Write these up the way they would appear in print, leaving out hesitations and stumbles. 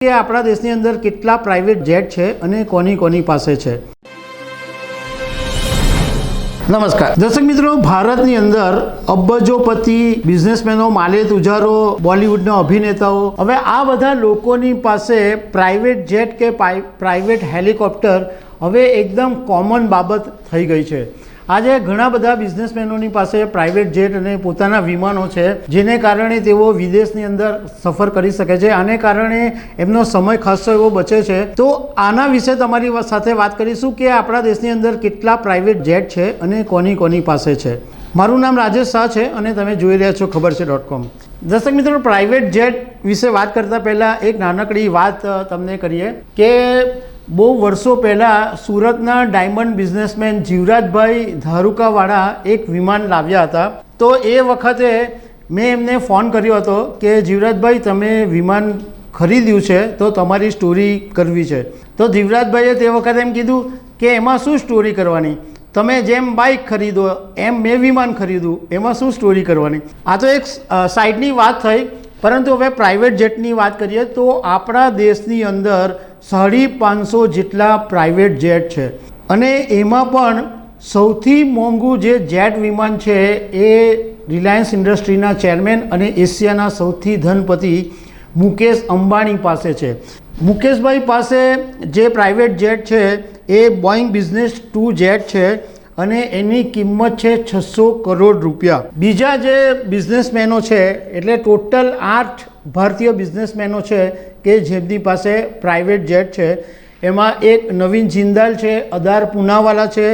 કે આપણા દેશની અંદર કેટલા પ્રાઇવેટ જેટ છે અને કોની પાસે છે। નમસ્કાર દર્શક મિત્રો, ભારતની અંદર અબજોપતિ બિઝનેસમેનો, માલે તુજારો, બોલિવૂડના અભિનેતાઓ, હવે આ બધા લોકોની પાસે પ્રાઇવેટ જેટ કે પ્રાઇવેટ હેલિકોપ્ટર હવે એકદમ કોમન બાબત થઈ ગઈ છે। આજે ઘણા બધા બિઝનેસમેનોની પાસે પ્રાઇવેટ જેટ અને પોતાના વિમાનો છે, જેને કારણે તેઓ વિદેશની અંદર સફર કરી શકે છે। આને કારણે એમનો સમય ખાસો એવો બચે છે। તો આના વિશે તમારી સાથે વાત કરીશું કે આપણા દેશની અંદર કેટલા પ્રાઇવેટ જેટ છે અને કોની પાસે છે। મારું નામ રાજેશ શાહ છે અને તમે જોઈ રહ્યા છો ખબરછે.com। દર્શક મિત્રો, પ્રાઇવેટ જેટ વિશે વાત કરતાં પહેલાં એક નાનકડી વાત તમને કરીએ કે બહુ વર્ષો પહેલાં સુરતના ડાયમંડ બિઝનેસમેન જીવરાજભાઈ ધારુકાવાળા એક વિમાન લાવ્યા હતા। તો એ વખતે મેં એમને ફોન કર્યો હતો કે જીવરાજભાઈ, તમે વિમાન ખરીદ્યું છે તો તમારી સ્ટોરી કરવી છે। તો જીવરાજભાઈએ તે વખતે એમ કીધું કે એમાં શું સ્ટોરી કરવાની, તમે જેમ બાઇક ખરીદો એમ મેં વિમાન ખરીદ્યું, એમાં શું સ્ટોરી કરવાની। આ તો એક સાઈડની વાત થઈ, પરંતુ હવે પ્રાઇવેટ જેટની વાત કરીએ તો આપણા દેશની અંદર 550 જેટલા પ્રાઇવેટ જેટ છે અને એમાં પણ સૌથી મોંઘું જે જેટ વિમાન છે એ રિલાયન્સ ઇન્ડસ્ટ્રીના ચેરમેન અને એશિયાના સૌથી ધનપતિ મુકેશ અંબાણી પાસે છે। મુકેશભાઈ પાસે જે પ્રાઇવેટ જેટ છે એ બોઈંગ બિઝનેસ 2 જેટ છે અને એની કિંમત છે 600 કરોડ રૂપિયા। બીજા જે બિઝનેસમેનો છે, એટલે ટોટલ 8 ભારતીય બિઝનેસમેનો છે કે જેમની પાસે પ્રાઇવેટ જેટ છે। એમાં એક નવીન જિંદાલ છે, અદાર પૂનાવાલા છે,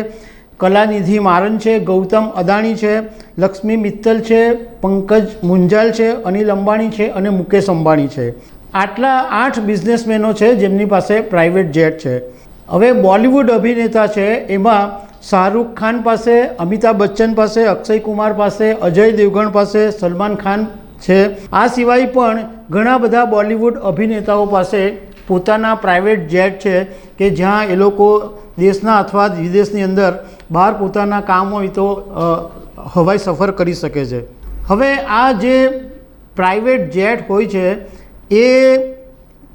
કલાનિધિ મારન છે, ગૌતમ અદાણી છે, લક્ષ્મી મિત્તલ છે, પંકજ મુંજાલ છે, અનિલ અંબાણી છે અને મુકેશ અંબાણી છે। આટલા 8 બિઝનેસમેનો છે જેમની પાસે પ્રાઇવેટ જેટ છે। હવે બોલિવૂડ અભિનેતા છે, એમાં શાહરુખ ખાન પાસે, અમિતાભ બચ્ચન પાસે, અક્ષય કુમાર પાસે, અજય દેવગણ પાસે, સલમાન ખાન છે। આ સિવાય પણ ઘણા બધા બોલિવૂડ અભિનેતાઓ પાસે પોતાના પ્રાઇવેટ જેટ છે કે જ્યાં એ લોકો દેશના અથવા વિદેશની અંદર બહાર પોતાના કામ હોય તો હવાઈ સફર કરી શકે છે। હવે આ જે પ્રાઇવેટ જેટ હોય છે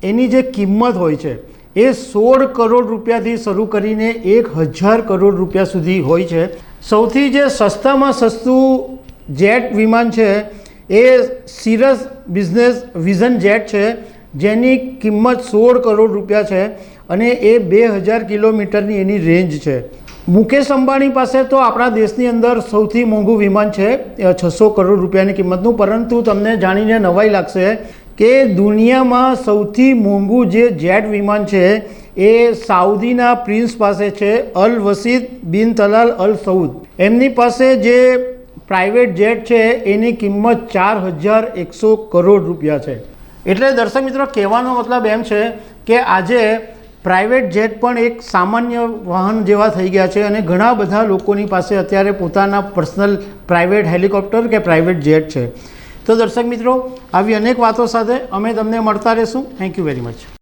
એની જે કિંમત હોય છે એ 16 કરોડ રૂપિયાથી શરૂ કરીને 1000 કરોડ રૂપિયા સુધી હોય છે। સૌથી જે સસ્તામાં સસ્તું જેટ વિમાન છે એ સિરસ બિઝનેસ વિઝન જેટ છે, જેની કિંમત 16 કરોડ રૂપિયા છે અને એ 2000 કિલોમીટરની એની રેન્જ છે। મુકેશ અંબાણી પાસે તો આપણા દેશની અંદર સૌથી મોંઘું વિમાન છે 600 કરોડ રૂપિયાની કિંમતનું, પરંતુ તમને જાણીને નવાઈ લાગશે કે દુનિયામાં સૌથી મોંઘું જે જેટ વિમાન છે એ સાઉદીના પ્રિન્સ પાસે છે, અલ વસીદ બિન તલાલ અલ સઉદ। એમની પાસે જે પ્રાઇવેટ જેટ છે એની કિંમત 4100 કરોડ રૂપિયા છે। એટલે દર્શક મિત્રો, કહેવાનો મતલબ એમ છે કે આજે પ્રાઇવેટ જેટ પણ એક સામાન્ય વાહન જેવા થઈ ગયા છે અને ઘણા બધા લોકોની પાસે અત્યારે પોતાના પર્સનલ પ્રાઇવેટ હેલિકોપ્ટર કે પ્રાઇવેટ જેટ છે। તો દર્શક મિત્રો, આવી અનેક વાતો સાથે અમે તમને મળતા રહીશું। Thank you very much.